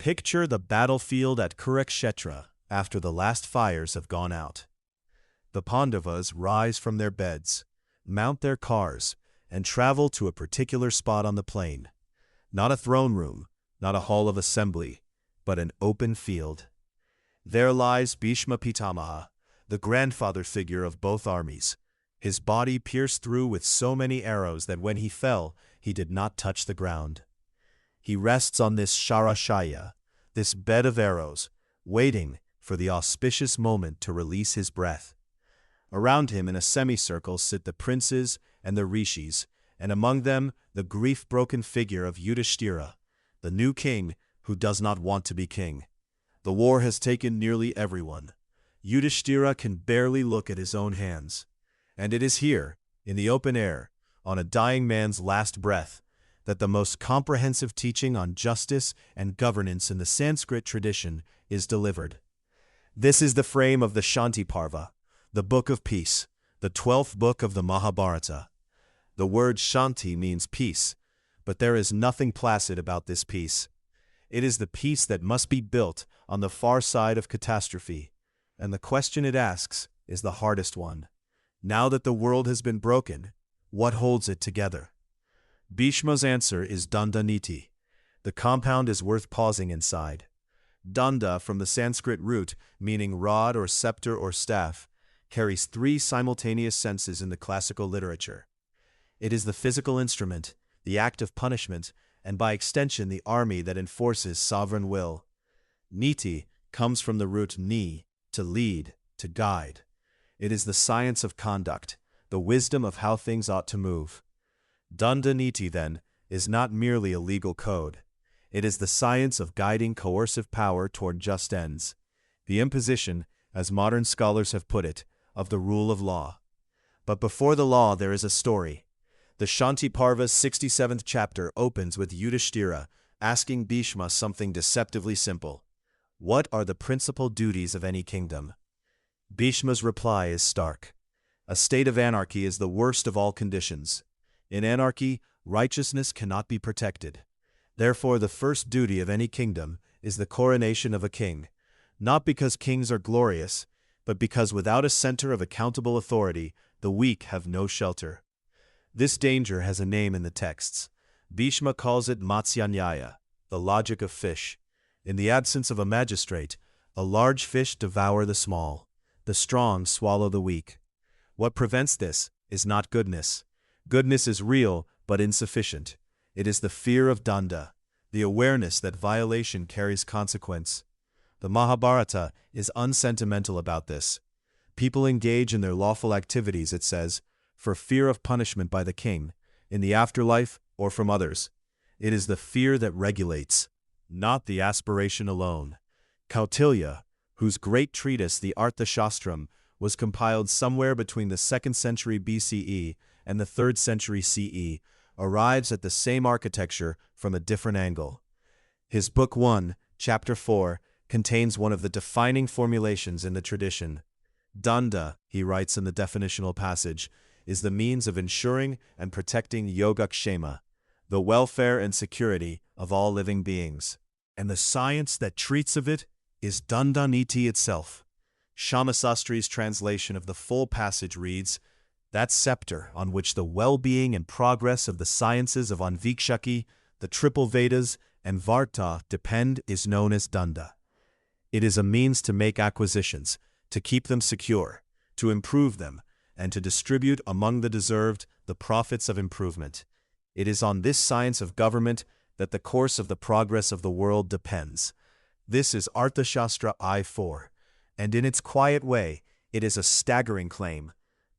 Picture the battlefield at Kurukshetra after the last fires have gone out. The Pandavas rise from their beds, mount their cars, and travel to a particular spot on the plain. Not a throne room, not a hall of assembly, but an open field. There lies Bhishma Pitamaha, the grandfather figure of both armies, his body pierced through with so many arrows that when he fell, he did not touch the ground. He rests on this sharashaya, this bed of arrows, waiting for the auspicious moment to release his breath. Around him in a semicircle sit the princes and the rishis, and among them the grief-broken figure of Yudhishthira, the new king who does not want to be king. The war has taken nearly everyone. Yudhishthira can barely look at his own hands. And it is here, in the open air, on a dying man's last breath, that the most comprehensive teaching on justice and governance in the Sanskrit tradition is delivered. This is the frame of the Shanti Parva, the Book of Peace, the 12th book of the Mahabharata. The word Shanti means peace, but there is nothing placid about this peace. It is the peace that must be built on the far side of catastrophe, and the question it asks is the hardest one. Now that the world has been broken, what holds it together? Bhishma's answer is Dandaniti. The compound is worth pausing inside. Danda, from the Sanskrit root meaning rod or scepter or staff, carries three simultaneous senses in the classical literature. It is the physical instrument, the act of punishment, and by extension the army that enforces sovereign will. Niti comes from the root ni, to lead, to guide. It is the science of conduct, the wisdom of how things ought to move. Dandaniti, then, is not merely a legal code. It is the science of guiding coercive power toward just ends, the imposition, as modern scholars have put it, of the rule of law. But before the law there is a story. The Shanti Parva's 67th chapter opens with Yudhishthira asking Bhishma something deceptively simple. What are the principal duties of any kingdom? Bhishma's reply is stark. A state of anarchy is the worst of all conditions. In anarchy, righteousness cannot be protected. Therefore, the first duty of any kingdom is the coronation of a king, not because kings are glorious, but because without a center of accountable authority, the weak have no shelter. This danger has a name in the texts. Bhishma calls it matsya, the logic of fish. In the absence of a magistrate, a large fish devour the small. The strong swallow the weak. What prevents this is not goodness. Goodness is real, but insufficient. It is the fear of danda, the awareness that violation carries consequence. The Mahabharata is unsentimental about this. People engage in their lawful activities, it says, for fear of punishment by the king, in the afterlife or from others. It is the fear that regulates, not the aspiration alone. Kautilya, whose great treatise, the Arthashastra, was compiled somewhere between the 2nd century BCE and the 3rd century CE, arrives at the same architecture from a different angle. His Book 1, Chapter 4, contains one of the defining formulations in the tradition. Danda, he writes in the definitional passage, is the means of ensuring and protecting yogakshema, the welfare and security of all living beings. And the science that treats of it is Dandaniti itself. Shamasastri's translation of the full passage reads, that scepter on which the well-being and progress of the sciences of Anvikshaki, the triple Vedas, and Varta depend is known as Danda. It is a means to make acquisitions, to keep them secure, to improve them, and to distribute among the deserved the profits of improvement. It is on this science of government that the course of the progress of the world depends. This is Arthashastra I-4, and in its quiet way, it is a staggering claim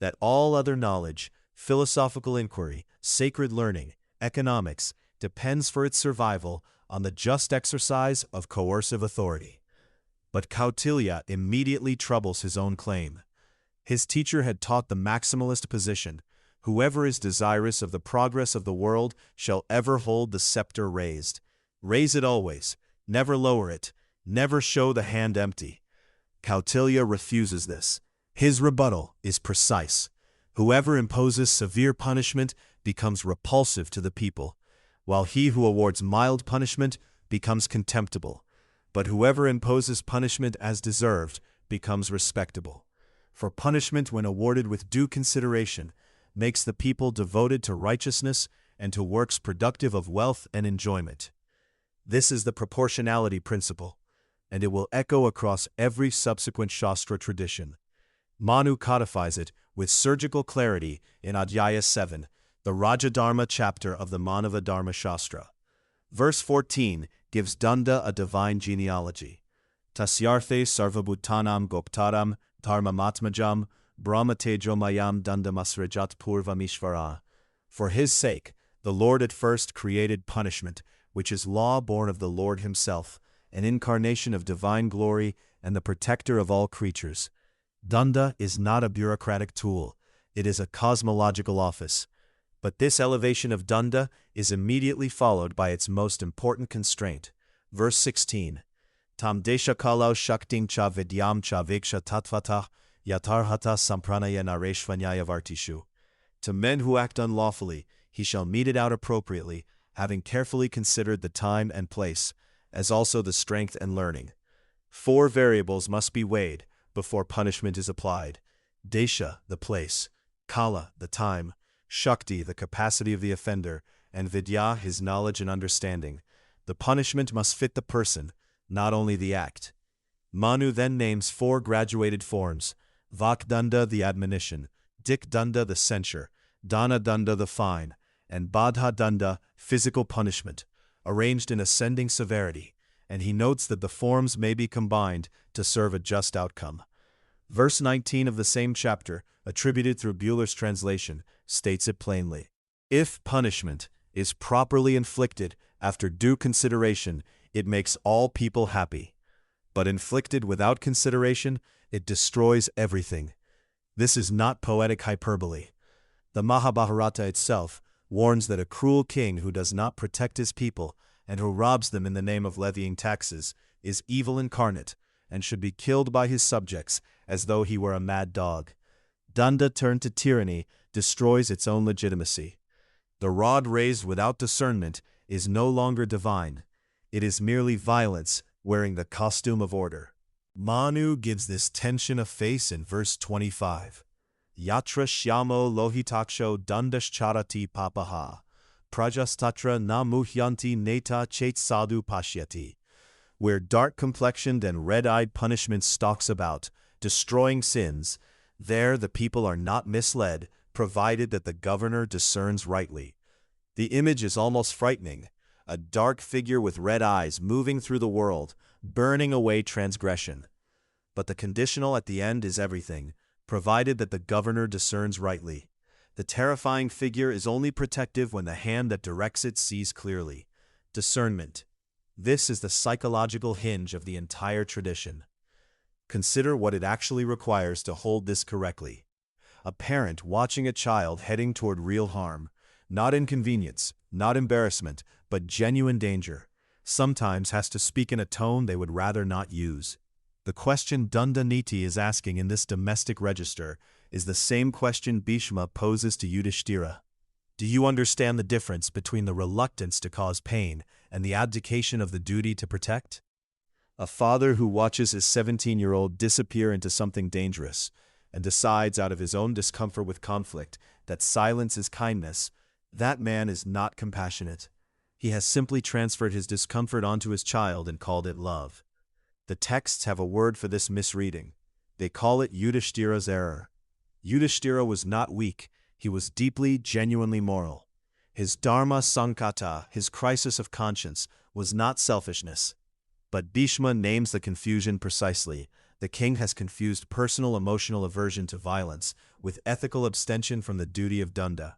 that all other knowledge, philosophical inquiry, sacred learning, economics, depends for its survival on the just exercise of coercive authority. But Kautilya immediately troubles his own claim. His teacher had taught the maximalist position. Whoever is desirous of the progress of the world shall ever hold the scepter raised. Raise it always, never lower it, never show the hand empty. Kautilya refuses this. His rebuttal is precise. Whoever imposes severe punishment becomes repulsive to the people, while he who awards mild punishment becomes contemptible, but whoever imposes punishment as deserved becomes respectable. For punishment, when awarded with due consideration, makes the people devoted to righteousness and to works productive of wealth and enjoyment. This is the proportionality principle, and it will echo across every subsequent Shastra tradition. Manu codifies it with surgical clarity in Adhyaya 7, the Rajadharma chapter of the Manava Dharma Shastra. Verse 14 gives Danda a divine genealogy. Tasyarthe sarvabhutanam goptaram dharmamatmajam brahmatejomayam dandamasrajat purvamishvara. For his sake, the Lord at first created punishment, which is law born of the Lord himself, an incarnation of divine glory and the protector of all creatures. Danda is not a bureaucratic tool, it is a cosmological office. But this elevation of Danda is immediately followed by its most important constraint. Verse 16. Tam deshakalau shakting cha vidyam cha viksha tatvatah yatarhata sampranaya nareshvanyaya vartishu. To men who act unlawfully, he shall mete it out appropriately, having carefully considered the time and place, as also the strength and learning. 4 variables must be weighed before punishment is applied. Desha, the place; Kala, the time; Shakti, the capacity of the offender; and Vidya, his knowledge and understanding. The punishment must fit the person, not only the act. Manu then names 4 graduated forms: Vakdanda, the admonition; Dikdanda, the censure; Dana Danda, the fine; and Badha Danda, physical punishment, arranged in ascending severity, and he notes that the forms may be combined to serve a just outcome. Verse 19 of the same chapter, attributed through Buller's translation, states it plainly. If punishment is properly inflicted after due consideration, it makes all people happy. But inflicted without consideration, it destroys everything. This is not poetic hyperbole. The Mahabharata itself warns that a cruel king who does not protect his people and who robs them in the name of levying taxes is evil incarnate and should be killed by his subjects as though he were a mad dog. Danda turned to tyranny destroys its own legitimacy. The rod raised without discernment is no longer divine. It is merely violence wearing the costume of order. Manu gives this tension a face in verse 25. Yatra shyamo lohitaksho dandascharati papaha, prajastatra na muhyanti neta chait sadhu pashyati. Where dark-complexioned and red-eyed punishment stalks about, destroying sins, there the people are not misled, provided that the governor discerns rightly. The image is almost frightening, a dark figure with red eyes moving through the world, burning away transgression. But the conditional at the end is everything, provided that the governor discerns rightly. The terrifying figure is only protective when the hand that directs it sees clearly. Discernment. This is the psychological hinge of the entire tradition. Consider what it actually requires to hold this correctly. A parent watching a child heading toward real harm, not inconvenience, not embarrassment, but genuine danger, sometimes has to speak in a tone they would rather not use. The question Dandaniti is asking in this domestic register is the same question Bhishma poses to Yudhishthira. Do you understand the difference between the reluctance to cause pain and the abdication of the duty to protect? A father who watches his 17-year-old disappear into something dangerous and decides out of his own discomfort with conflict that silence is kindness, that man is not compassionate. He has simply transferred his discomfort onto his child and called it love. The texts have a word for this misreading. They call it Yudhishthira's error. Yudhishthira was not weak, he was deeply, genuinely moral. His dharma sankata, his crisis of conscience, was not selfishness. But Bhishma names the confusion precisely. The king has confused personal emotional aversion to violence with ethical abstention from the duty of danda.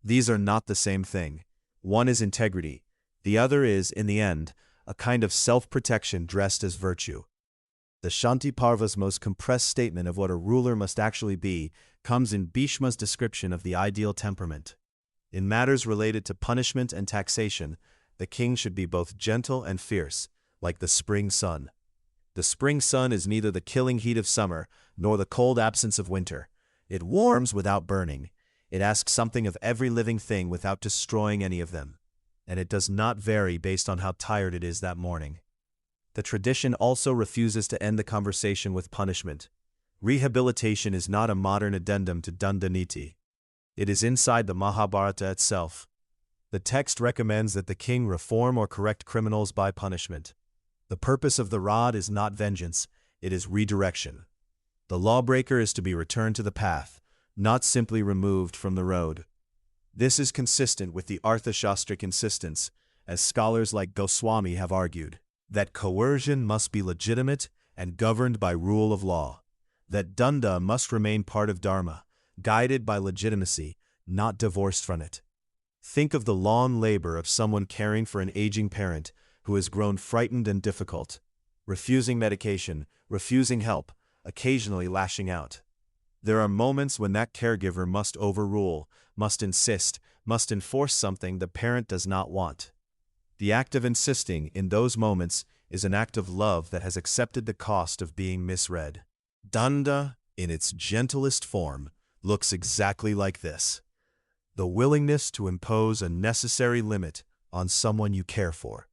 These are not the same thing. One is integrity. The other is, in the end, a kind of self-protection dressed as virtue. The Shanti Parva's most compressed statement of what a ruler must actually be comes in Bhishma's description of the ideal temperament. In matters related to punishment and taxation, the king should be both gentle and fierce, like the spring sun. The spring sun is neither the killing heat of summer nor the cold absence of winter. It warms without burning. It asks something of every living thing without destroying any of them. And it does not vary based on how tired it is that morning. The tradition also refuses to end the conversation with punishment. Rehabilitation is not a modern addendum to Dandaniti. It is inside the Mahabharata itself. The text recommends that the king reform or correct criminals by punishment. The purpose of the rod is not vengeance, it is redirection. The lawbreaker is to be returned to the path, not simply removed from the road. This is consistent with the Arthashastra insistence, as scholars like Goswami have argued, that coercion must be legitimate and governed by rule of law, that danda must remain part of Dharma, guided by legitimacy, not divorced from it. Think of the long labor of someone caring for an aging parent who has grown frightened and difficult, refusing medication, refusing help, occasionally lashing out. There are moments when that caregiver must overrule, must insist, must enforce something the parent does not want. The act of insisting in those moments is an act of love that has accepted the cost of being misread. Danda, in its gentlest form, looks exactly like this: the willingness to impose a necessary limit on someone you care for,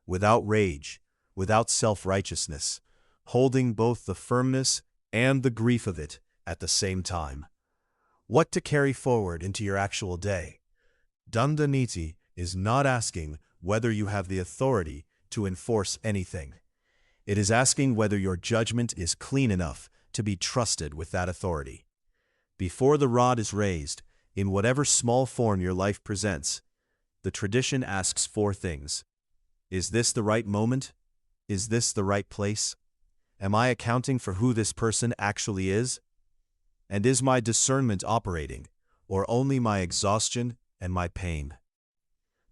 without rage, without self-righteousness, holding both the firmness and the grief of it at the same time. What to carry forward into your actual day? Dandaniti is not asking whether you have the authority to enforce anything. It is asking whether your judgment is clean enough to be trusted with that authority. Before the rod is raised, in whatever small form your life presents, the tradition asks 4 things. Is this the right moment? Is this the right place? Am I accounting for who this person actually is? And is my discernment operating, or only my exhaustion and my pain?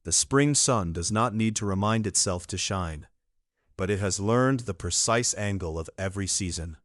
The spring sun does not need to remind itself to shine, but it has learned the precise angle of every season.